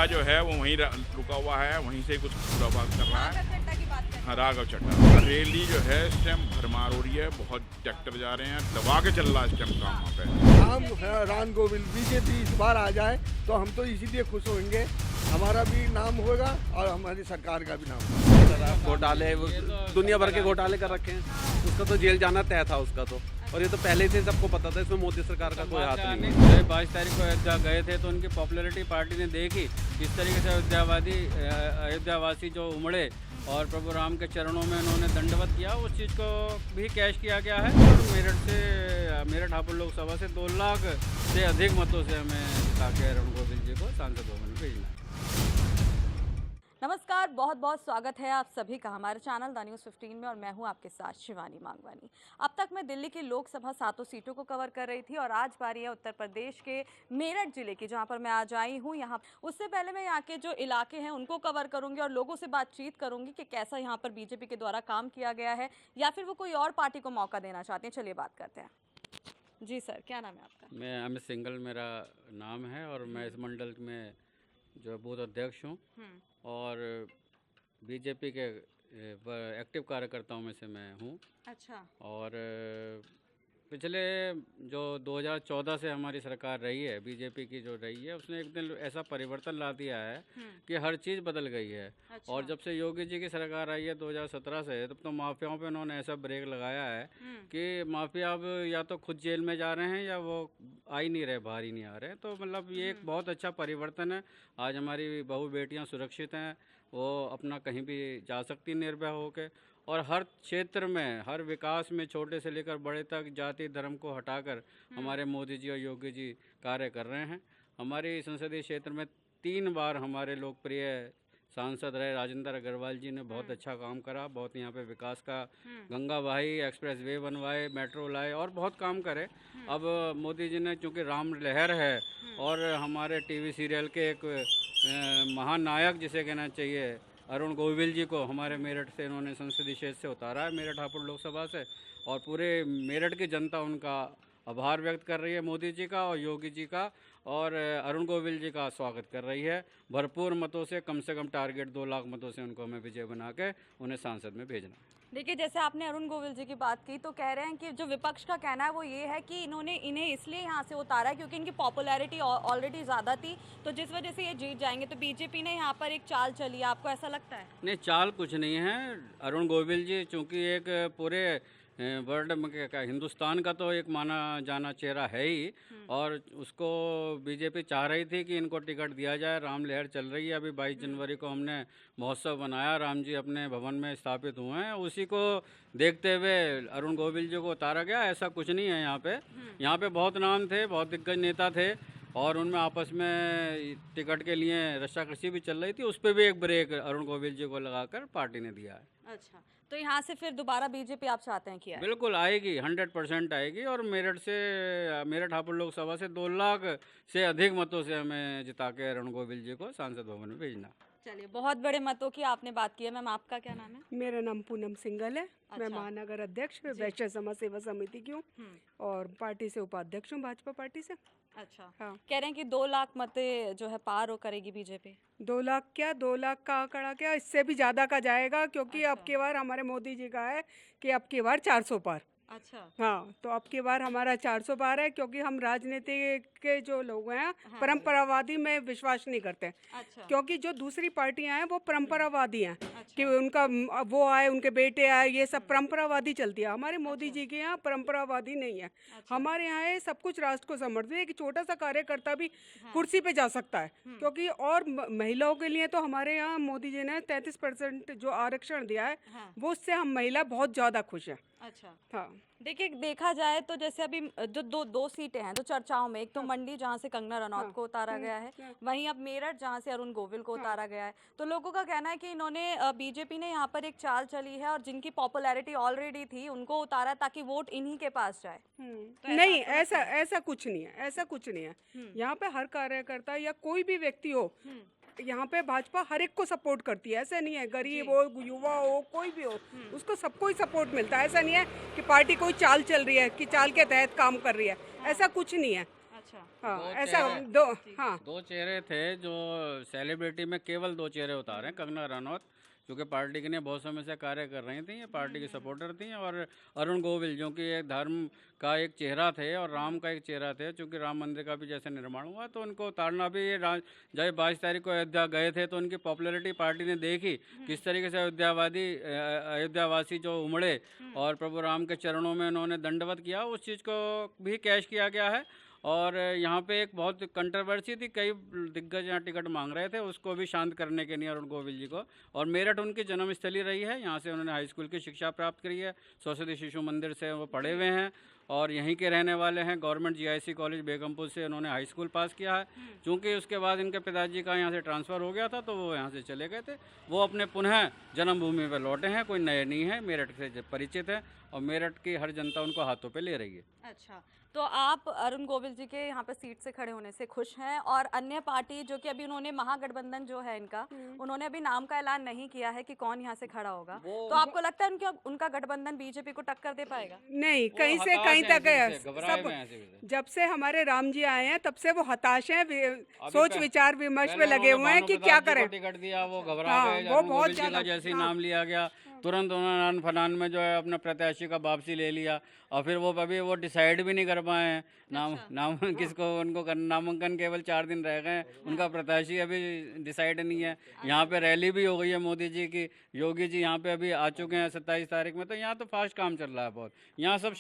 चड्डा जो है वो वहीं रुका हुआ है, वहीं से कुछ बात कर रहा है। चड्डा की बात हाँ, राघव चड्डा। रैली जो है इस टाइम भरमार हो रही है, बहुत ट्रैक्टर जा रहे हैं, दबा के चल रहा है इस टाइम काम वहाँ पे। हम राम गोविंद बीजेपी इस बार आ जाए तो हम तो इसीलिए खुश होंगे, हमारा भी नाम होगा और हमारी सरकार का भी नाम होगा। घोटाले, दुनिया भर के घोटाले कर रखे हैं, उसका तो जेल जाना तय था उसका तो, और ये तो पहले से सबको पता था, इसमें मोदी सरकार का कोई हाथ नहीं है। 22 तारीख को अयोध्या गए थे तो उनकी पॉपुलैरिटी पार्टी ने देखी, किस तरीके से अयोध्यावासी जो उमड़े और प्रभु राम के चरणों में उन्होंने दंडवत किया, उस चीज़ को भी कैश किया गया है। और मेरठ हापुड़ लोकसभा से 2 लाख से अधिक मतों से हमें जिता के अरुण गोविल जी को सांसद भवन में भेजना है। नमस्कार, बहुत बहुत स्वागत है आप सभी का हमारे चैनल द न्यूज़ 15 में और मैं हूं आपके साथ शिवानी मांगवानी। अब तक मैं दिल्ली की लोकसभा 7 सीटों को कवर कर रही थी और आज बारी है उत्तर प्रदेश के मेरठ जिले की, जहां पर मैं आज आई हूं। यहाँ उससे पहले मैं यहाँ के जो इलाके हैं उनको कवर करूंगी और लोगों से बातचीत करूंगी कि कैसा यहाँ पर बीजेपी के द्वारा काम किया गया है या फिर वो कोई और पार्टी को मौका देना चाहते हैं। चलिए बात करते हैं। जी सर, क्या नाम है आपका? मैं अमित सिंघल मेरा नाम है और मैं इस मंडल में जो बूथ अध्यक्ष हूँ और बीजेपी के एक्टिव कार्यकर्ताओं में से मैं हूँ। अच्छा। और पिछले जो 2014 से हमारी सरकार रही है, बीजेपी की जो रही है, उसने एक दिन ऐसा परिवर्तन ला दिया है कि हर चीज़ बदल गई है। अच्छा। और जब से योगी जी की सरकार आई है 2017 से, तब तो माफियाओं पे उन्होंने ऐसा ब्रेक लगाया है कि माफिया अब या तो खुद जेल में जा रहे हैं या वो आ ही नहीं रहे, बाहर ही नहीं आ रहे। तो मतलब ये एक बहुत अच्छा परिवर्तन है। आज हमारी बहू बेटियाँ सुरक्षित हैं, वो अपना कहीं भी जा सकती निर्भय होकर, और हर क्षेत्र में, हर विकास में, छोटे से लेकर बड़े तक, जाति धर्म को हटाकर हमारे मोदी जी और योगी जी कार्य कर रहे हैं। हमारे संसदीय क्षेत्र में 3 बार हमारे लोकप्रिय सांसद रहे राजेंद्र अग्रवाल जी ने बहुत अच्छा काम करा, बहुत यहाँ पे विकास का गंगा बहाई, एक्सप्रेस वे बनवाए, मेट्रो लाए और बहुत काम करे। अब मोदी जी ने, चूँकि राम लहर है और हमारे टीवी सीरियल के एक महान नायक जिसे कहना चाहिए अरुण गोविल जी को हमारे मेरठ से इन्होंने संसदीय क्षेत्र से उतारा है, मेरठ हापुड़ लोकसभा से, और पूरे मेरठ की जनता उनका आभार व्यक्त कर रही है, मोदी जी का और योगी जी का, और अरुण गोविल जी का स्वागत कर रही है। भरपूर मतों से कम टारगेट 2 लाख मतों से उनको हमें विजय बना के उन्हें सांसद में भेजना है। देखिए, जैसे आपने अरुण गोविल जी की बात की तो कह रहे हैं कि जो विपक्ष का कहना है वो ये है कि इन्हें इसलिए यहाँ से उतारा है क्योंकि इनकी पॉपुलैरिटी ऑलरेडी ज़्यादा थी, तो जिस वजह से ये जीत जाएंगे। तो बीजेपी ने यहाँ पर एक चाल चली है, आपको ऐसा लगता है? नहीं, चाल कुछ नहीं है। अरुण गोविल जी चूँकि एक पूरे वर्ल्ड में हिंदुस्तान का तो एक माना जाना चेहरा है ही, और उसको बीजेपी चाह रही थी कि इनको टिकट दिया जाए। राम लहर चल रही है, अभी 22 जनवरी को हमने महोत्सव बनाया, राम जी अपने भवन में स्थापित हुए हैं, उसी को देखते हुए अरुण गोविल जी को उतारा गया। ऐसा कुछ नहीं है। यहाँ पे बहुत नाम थे, बहुत दिग्गज नेता थे और उनमें आपस में टिकट के लिए रस्साकसी भी चल रही थी, उस पर भी एक ब्रेक अरुण गोविल जी को लगाकर पार्टी ने दिया है। अच्छा, तो यहाँ से फिर दोबारा बीजेपी आप चाहते हैं कि बिल्कुल आएगी, 100% आएगी, और मेरठ हापुड़ लोकसभा से 2 लाख से अधिक मतों से हमें जिता के अरुण गोविल जी को सांसद भवन में भेजना। चलिए, बहुत बड़े मतों की आपने बात की है। मैम, आपका क्या नाम है? मेरा नाम पूनम सिंघल है। मैं अच्छा। महानगर अध्यक्ष वैश्य समाज सेवा समिति की हूँ और पार्टी से उपाध्यक्ष हूँ, भाजपा पार्टी से। अच्छा। हाँ। कह रहे हैं कि 2 लाख मते जो है पार हो करेगी बीजेपी। 2 लाख क्या, 2 लाख का आंकड़ा क्या, इससे भी ज्यादा का जाएगा, क्योंकि अब की बार हमारे मोदी जी का है कि अब की बार 400 पार। अच्छा। हाँ, तो अब की बार हमारा 400 पार है, क्योंकि हम राजनीति के जो लोग हैं परंपरावादी में विश्वास नहीं करते। अच्छा। क्योंकि जो दूसरी पार्टियां हैं वो परंपरावादी हैं। अच्छा। कि उनका वो आए, उनके बेटे आए, ये सब परंपरावादी चलती है। हमारे मोदी जी के यहाँ परंपरावादी नहीं है। हमारे यहाँ है सब कुछ राष्ट्र को समर्पित है कि छोटा सा कार्यकर्ता भी कुर्सी पे जा सकता है। क्योंकि और महिलाओं के लिए तो हमारे यहाँ मोदी जी ने 33% जो आरक्षण दिया है, वो उससे हम महिला बहुत ज़्यादा खुश हैं। अच्छा। हाँ, देखिए, देखा जाए तो जैसे अभी जो दो सीटें हैं जो चर्चाओं में, एक तो मंडी जहां से कंगना रनौत को उतारा गया है, वहीं अब मेरठ जहां से अरुण गोविल को उतारा गया है। तो लोगों का कहना है कि इन्होंने बीजेपी ने यहाँ पर एक चाल चली है और जिनकी पॉपुलैरिटी ऑलरेडी थी उनको उतारा ताकि वोट इन्हीं के पास जाए। तो नहीं, ऐसा कुछ नहीं है, ऐसा कुछ नहीं है। यहाँ पे हर कार्यकर्ता या कोई भी व्यक्ति हो, यहाँ पे भाजपा हर एक को सपोर्ट करती है। ऐसा नहीं है गरीब हो, युवा हो, कोई भी हो, उसको सबको ही सपोर्ट मिलता है। ऐसा नहीं है कि पार्टी कोई चाल चल रही है कि चाल के तहत काम कर रही है, ऐसा कुछ नहीं है। अच्छा हाँ ऐसा दो, हाँ दो चेहरे थे जो सेलिब्रिटी में केवल दो चेहरे उतारे हैं। कंगना रनौत क्योंकि पार्टी के लिए बहुत समय से कार्य कर रही थी, ये पार्टी की सपोर्टर थी, और अरुण गोविल जो कि एक धर्म का एक चेहरा थे और राम का एक चेहरा थे, चूँकि राम मंदिर का भी जैसे निर्माण हुआ तो उनको उतारना भी, ये जब 22 तारीख को अयोध्या गए थे तो उनकी पॉपुलैरिटी पार्टी ने देखी किस तरीके से अयोध्यावासी जो उमड़े और प्रभु राम के चरणों में उन्होंने दंडवत किया, उस चीज़ को भी कैश किया गया है। और यहाँ पे एक बहुत कंट्रोवर्सी थी, कई दिग्गज यहाँ टिकट मांग रहे थे, उसको भी शांत करने के लिए अरुण गोविल जी को। और मेरठ उनकी जन्मस्थली रही है, यहाँ से उन्होंने हाई स्कूल की शिक्षा प्राप्त करी है, सरस्वती शिशु मंदिर से वो पढ़े हुए हैं और यहीं के रहने वाले हैं। गवर्नमेंट GIC कॉलेज बेगमपुर से उन्होंने हाई स्कूल पास किया है। चूँकि उसके बाद इनके पिताजी का यहाँ से ट्रांसफ़र हो गया था तो वो यहाँ से चले गए थे, वो अपने पुनः जन्मभूमि पर लौटे हैं, कोई नए नहीं है, मेरठ से परिचित है और मेरठ की हर जनता उनको हाथों पे ले रही है। अच्छा, तो आप अरुण गोविल जी के यहाँ पे सीट से खड़े होने से खुश हैं, और अन्य पार्टी जो कि अभी उन्होंने महागठबंधन जो है इनका, उन्होंने अभी नाम का ऐलान नहीं किया है कि कौन यहाँ से खड़ा होगा, तो आपको लगता है उनका गठबंधन बीजेपी को टक्कर दे पाएगा? नहीं, कहीं से कहीं तक है सब। जब से हमारे राम जी आए हैं तब से वो हताश हैं, सोच विचार विमर्श में लगे हुए हैं कि क्या करें। टिकट दिया वो घबरा गए, वो बहुत ज्यादा जैसे ही नाम लिया गया तुरंत उन्होंने फलान में जो है अपना प्रत्याशी का वापसी ले लिया, और फिर वो अभी वो डिसाइड भी नहीं कर पाए हैं नाम किसको उनको नामांकन केवल 4 दिन रह गए, उनका प्रत्याशी अभी डिसाइड नहीं है। यहाँ पे रैली भी हो गई है मोदी जी की, योगी जी यहाँ पे अभी आ चुके हैं 27 तारीख में, तो यहाँ तो फास्ट काम चल रहा है बहुत, यहाँ सब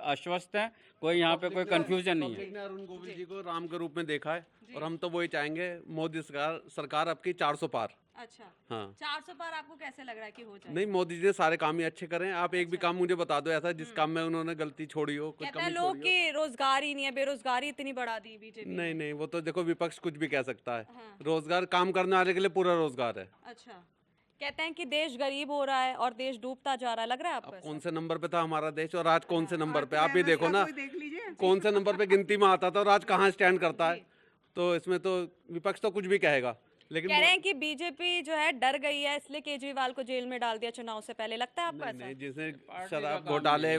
आश्वस्त हैं, कोई यहाँ पे कोई कंफ्यूजन नहीं है। अरुण गोविल जी को राम के रूप में देखा है और हम तो वही चाहेंगे, मोदी सरकार आपकी 400 पार। अच्छा, हाँ 400 पार आपको कैसे लग रहा है कि हो जाए? नहीं, मोदी जी ने सारे काम ही अच्छे करे हैं। आप एक भी काम मुझे बता दो ऐसा जिस काम में उन्होंने गलती छोड़ी हो, कुछ कहते हैं लोग कि रोजगार ही नहीं है, बेरोजगारी इतनी बढ़ा दी बीजेपी। नहीं, वो तो देखो विपक्ष कुछ भी कह सकता है, रोजगार काम करने वाले के लिए पूरा रोजगार है। अच्छा, कहते हैं कि देश गरीब हो रहा है और देश डूबता जा रहा है, लग रहा है आपको? कौन से नंबर पे था हमारा देश और आज कौन से नंबर पे, आप ही देखो ना, देख लीजिए कौन से नंबर पे गिनती में आता था और आज कहाँ स्टैंड करता है। तो इसमें तो विपक्ष तो कुछ भी कहेगा, लेकिन कह रहे हैं कि बीजेपी जो है डर गई है, इसलिए केजरीवाल को जेल में डाल दिया चुनाव से पहले, लगता है आपको ऐसा? नहीं, जिसने शराब घोटाले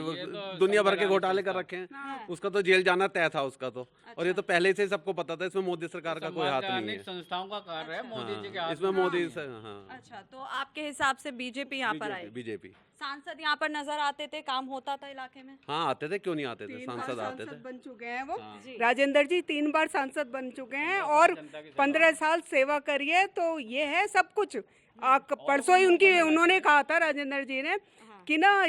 दुनिया भर के घोटाले कर रखे हैं, उसका तो जेल जाना तय था उसका तो। और ये तो पहले से सबको पता था, इसमें मोदी सरकार का कोई हाथ नहीं है, संस्थाओं का कार्य है मोदी जी के हाथ इसमें मोदी से। हाँ, अच्छा, तो आपके हिसाब से बीजेपी यहाँ पर आई? बीजेपी सांसद यहाँ पर नजर आते थे, काम होता था इलाके में? हाँ आते थे, क्यों नहीं आते थे, सांसद आते थे। बन चुके हैं वो, जी। राजेंद्र जी 3 बार सांसद बन चुके हैं और 15 साल सेवा करिए, तो ये है सब कुछ। परसों ही उन्होंने कहा था राजेंद्र जी ने कि ना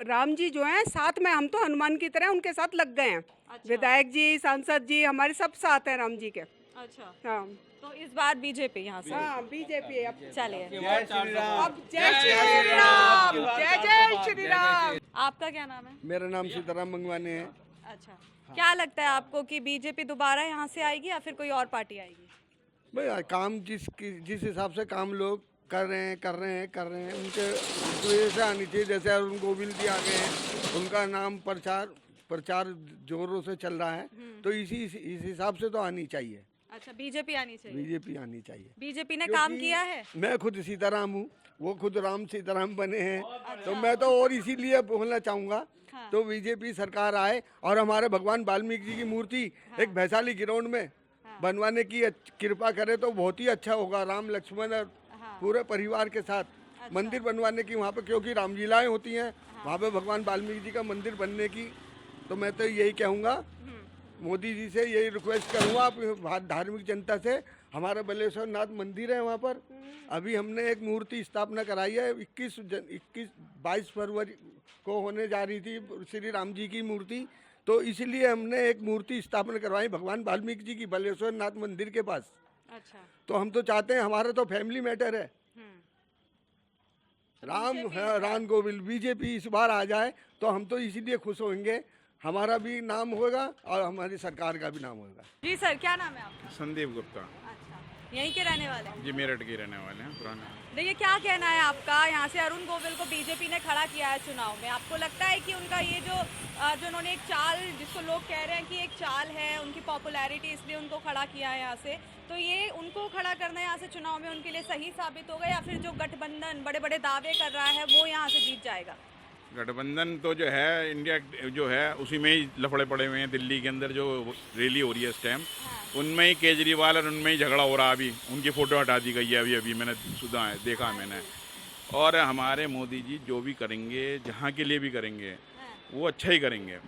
राम जी जो हैं साथ में, हम तो हनुमान की तरह उनके साथ लग गए हैं। विधायक जी, सांसद जी, हमारे सब साथ हैं राम जी के। अच्छा, हाँ, तो इस बार बीजेपी यहाँ से? हाँ बीजेपी। अब चलिए, जय श्री राम, जय जय श्री राम। आपका क्या नाम है? मेरा नाम सीताराम मंगवाने है। अच्छा, क्या लगता है आपको कि बीजेपी दोबारा यहाँ से आएगी या फिर कोई और पार्टी आएगी? भाई काम जिस हिसाब से काम लोग कर रहे हैं उनके वजह से आनी चाहिए। जैसे अरुण गोविल जी आ गए हैं, उनका नाम प्रचार जोरों से चल रहा है, तो इस हिसाब से तो आनी चाहिए। अच्छा, बीजेपी आनी चाहिए? बीजेपी आनी चाहिए। बीजेपी ने काम किया है? मैं खुद सीताराम हूँ, वो खुद राम सीताराम बने हैं, तो मैं तो और इसीलिए बोलना चाहूँगा तो बीजेपी सरकार आए और हमारे भगवान वाल्मीकि जी की मूर्ति एक वैशाली ग्राउंड में बनवाने की कृपा करे तो बहुत ही अच्छा होगा। राम लक्ष्मण और पूरे परिवार के साथ मंदिर बनवाने की वहाँ पे, क्योंकि रामलीलाएं होती हैं वहाँ पे भगवान वाल्मीकि जी का मंदिर बनने की। तो मैं तो यही कहूँगा, मोदी जी से यही रिक्वेस्ट करूँगा, आप धार्मिक जनता से, हमारा बलेश्वर नाथ मंदिर है वहाँ पर, अभी हमने एक मूर्ति स्थापना कराई है, 22 फरवरी को होने जा रही थी श्री राम जी की मूर्ति, तो इसलिए हमने एक मूर्ति स्थापना करवाई भगवान वाल्मीकि जी की बलेश्वर नाथ मंदिर के पास। अच्छा, तो हम तो चाहते हैं, हमारा तो फैमिली मैटर है, राम गोविल बीजेपी इस बार आ जाए तो हम तो इसीलिए खुश होंगे, हमारा भी नाम होगा और हमारी सरकार का भी नाम होगा। जी सर, क्या नाम है आपका? संदीप गुप्ता। अच्छा, यहीं के रहने वाले हैं? जी, मेरठ के रहने वाले हैं, पुराने। देखिए, क्या कहना है आपका, यहाँ से अरुण गोविल को बीजेपी ने खड़ा किया है चुनाव में, आपको लगता है कि उनका ये जो उन्होंने एक चाल, जिसको लोग कह रहे हैं कि एक चाल है, उनकी पॉपुलैरिटी इसलिए उनको खड़ा किया है यहाँ से, तो ये उनको खड़ा करना यहाँ से चुनाव में उनके लिए सही साबित होगा, या फिर जो गठबंधन बड़े बड़े दावे कर रहा है वो यहाँ से जीत जाएगा? गठबंधन तो जो है इंडिया जो है उसी में ही लफड़े पड़े हुए हैं। दिल्ली के अंदर जो रैली हो रही है इस टाइम, उनमें ही केजरीवाल और उनमें ही झगड़ा हो रहा है। अभी उनकी फ़ोटो हटा दी गई है, अभी मैंने सुना है, देखा है मैंने। और हमारे मोदी जी जो भी करेंगे, जहाँ के लिए भी करेंगे, वो अच्छा ही करेंगे।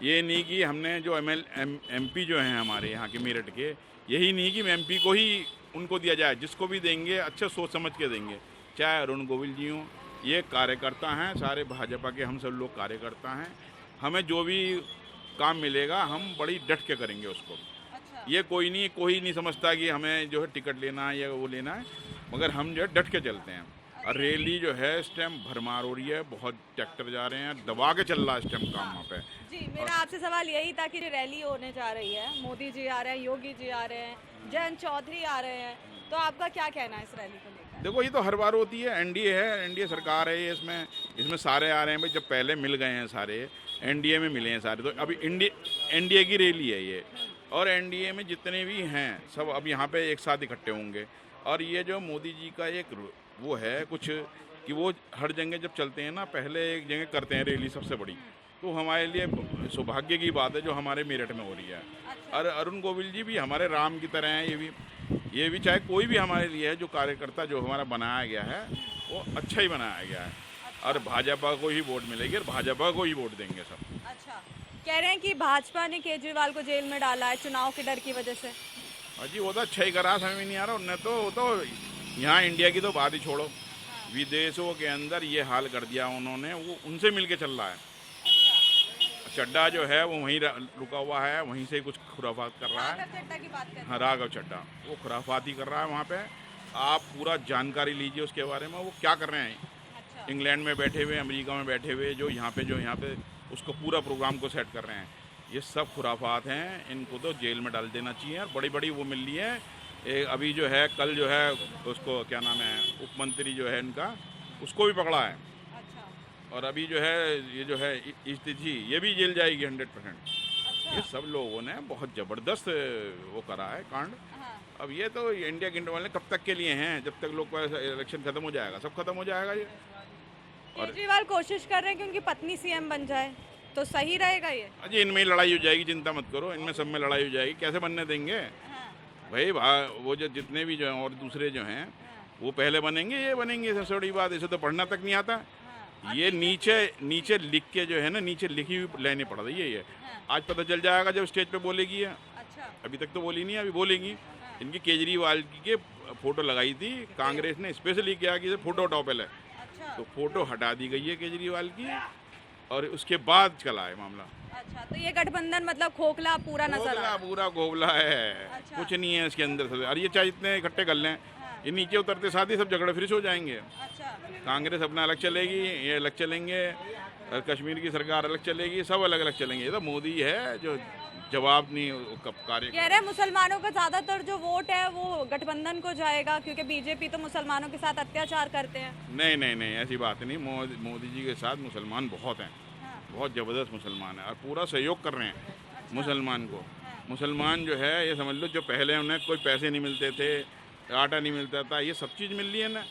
ये नहीं कि हमने जो एमपी जो हैं हमारे यहाँ के मेरठ के, यही नहीं कि एमपी को ही उनको दिया जाए। जिसको भी देंगे अच्छा सोच समझ के देंगे। चाहे अरुण गोविल जी हों, ये कार्यकर्ता हैं, सारे भाजपा के हम सब लोग कार्यकर्ता हैं। हमें जो भी काम मिलेगा हम बड़ी डट के करेंगे उसको। ये कोई नहीं समझता कि हमें जो है टिकट लेना है या वो लेना है, मगर हम जो है डट के चलते हैं। और रैली जो है इस टाइम भरमार हो रही है, बहुत ट्रैक्टर जा रहे हैं, दबा के चल रहा है इस टाइम काम वहाँ पे। जी, मेरा आपसे सवाल यही था कि रैली होने जा रही है, मोदी जी आ रहे हैं, योगी जी आ रहे हैं, जयंत चौधरी आ रहे हैं, तो आपका क्या कहना है इस रैली को लेकर? देखो, ये तो हर बार होती है। एनडीए है, एनडीए सरकार है, इसमें सारे आ रहे हैं भाई। जब पहले मिल गए हैं सारे, एनडीए में मिले हैं सारे, तो अभी एनडीए की रैली है ये। और एनडीए में जितने भी हैं सब अब यहाँ पे एक साथ इकट्ठे होंगे। और ये जो मोदी जी का एक वो है कुछ कि वो हर जगह जब चलते हैं ना, पहले एक जगह करते हैं रैली सबसे बड़ी, तो हमारे लिए सौभाग्य की बात है जो हमारे मेरठ में हो रही है। और अरुण गोविल जी भी हमारे राम की तरह हैं। ये भी चाहे कोई भी हमारे लिए है, जो कार्यकर्ता जो हमारा बनाया गया है वो अच्छा ही बनाया गया है। और भाजपा को ही वोट मिलेगी और भाजपा को ही वोट देंगे सब। अच्छा, कह रहे हैं कि भाजपा ने केजरीवाल को जेल में डाला है चुनाव के डर की वजह से। जी, वो तो अच्छा ही करा, समझ में नहीं आ रहा उनने तो। वो तो यहाँ इंडिया की तो बात ही छोड़ो, विदेशों के अंदर ये हाल कर दिया उन्होंने। वो उनसे मिलके चल रहा है। चड्डा जो है वो वहीं रुका हुआ है, वहीं से कुछ खुराफात कर रहा है। चड्डा की बात करें। हाँ, राघव चड्डा वो खुराफात ही कर रहा है वहाँ पे। आप पूरा जानकारी लीजिए उसके बारे में, वो क्या कर रहे हैं। इंग्लैंड में बैठे हुए, अमेरिका में बैठे हुए, जो यहाँ पे उसको पूरा प्रोग्राम को सेट कर रहे हैं। ये सब खुराफात हैं, इनको तो जेल में डाल देना चाहिए। और बड़ी बड़ी वो मिल रही है। अभी जो है कल जो है उसको क्या नाम है, उप मंत्री जो है इनका, उसको भी पकड़ा है। और अभी जो है ये जो है स्थिति, ये भी जेल जाएगी 100%। ये सब लोगों ने बहुत ज़बरदस्त वो करा है कांड। अब ये तो इंडिया के वाले कब तक के लिए हैं? जब तक लोग का इलेक्शन खत्म हो जाएगा, सब खत्म हो जाएगा ये। और केजरीवाल कोशिश कर रहे हैं कि उनकी पत्नी सीएम बन जाए, तो सही रहेगा ये? जी, इनमें ही लड़ाई हो जाएगी, चिंता मत करो। इनमें सब में लड़ाई हो जाएगी। कैसे बनने देंगे भाई? वो जो जितने भी जो हैं और दूसरे जो हैं वो पहले बनेंगे, ये बनेंगे। सबसे बड़ी बात, इसे तो पढ़ना तक नहीं आता। ये नीचे लिख के जो है ना, नीचे लिखी हुई लाइनें पढ़ रही है ये। आज पता चल जाएगा जब स्टेज पे बोलेगी है। अभी तक तो बोली नहीं है, अभी बोलेगी। इनकी केजरीवाल की के फोटो लगाई थी कांग्रेस ने, स्पेशली क्या कि फोटो हटाओ पहले, तो फोटो हटा दी गई है केजरीवाल की, और उसके बाद चला है मामला। अच्छा, तो ये गठबंधन मतलब खोखला पूरा नजर आ रहा है। पूरा घोबला है। कुछ नहीं है इसके अंदर से। और ये चाहे इतने इकट्ठे कर लें, ये नीचे उतरते साथ ही सब झगड़े फिर हो जाएंगे। कांग्रेस अपना अलग चलेगी, ये अलग चलेंगे, और कश्मीर की सरकार अलग चलेगी, सब अलग अलग चलेंगे। ये तो मोदी है जो जवाब नहीं कार्य कह रहे हैं। मुसलमानों का ज्यादातर जो वोट है वो गठबंधन को जाएगा, क्योंकि बीजेपी तो मुसलमानों के साथ अत्याचार करते हैं। नहीं, ऐसी बात नहीं। मोदी जी के साथ मुसलमान बहुत हैं, बहुत ज़बरदस्त मुसलमान है, और पूरा सहयोग कर रहे हैं मुसलमान को। मुसलमान जो है ये समझ लो, जो पहले उन्हें कोई पैसे नहीं मिलते थे, आटा नहीं मिलता था, ये सब चीज़ मिल रही है ना।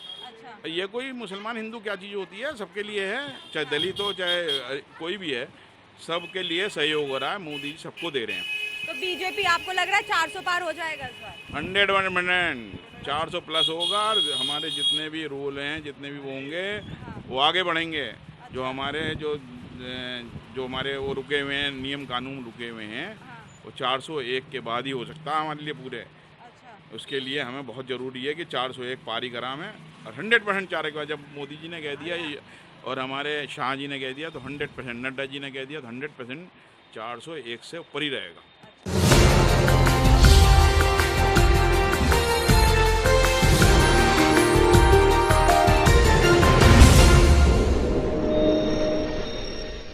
ये कोई मुसलमान हिंदू क्या चीज़ होती है, सबके लिए है। चाहे दलित हो, चाहे कोई भी है, सबके लिए सहयोग हो रहा है। मोदी जी सबको दे रहे हैं। तो बीजेपी आपको लग रहा है 400 पार हो जाएगा इस बार? 100% 400 प्लस होगा। और हमारे जितने भी रूल हैं, जितने भी वो होंगे, वो आगे बढ़ेंगे। जो हमारे वो रुके हुए हैं, नियम कानून रुके हुए हैं, वो 401 के बाद ही हो सकता है हमारे लिए पूरे। उसके लिए हमें बहुत ज़रूरी है कि 401 पारी करा में, और 100% 4 के बाद जब मोदी जी ने कह दिया और हमारे शाह जी ने कह दिया तो 100%, नड्डा जी ने कह दिया तो 100% 401 से ऊपर ही रहेगा।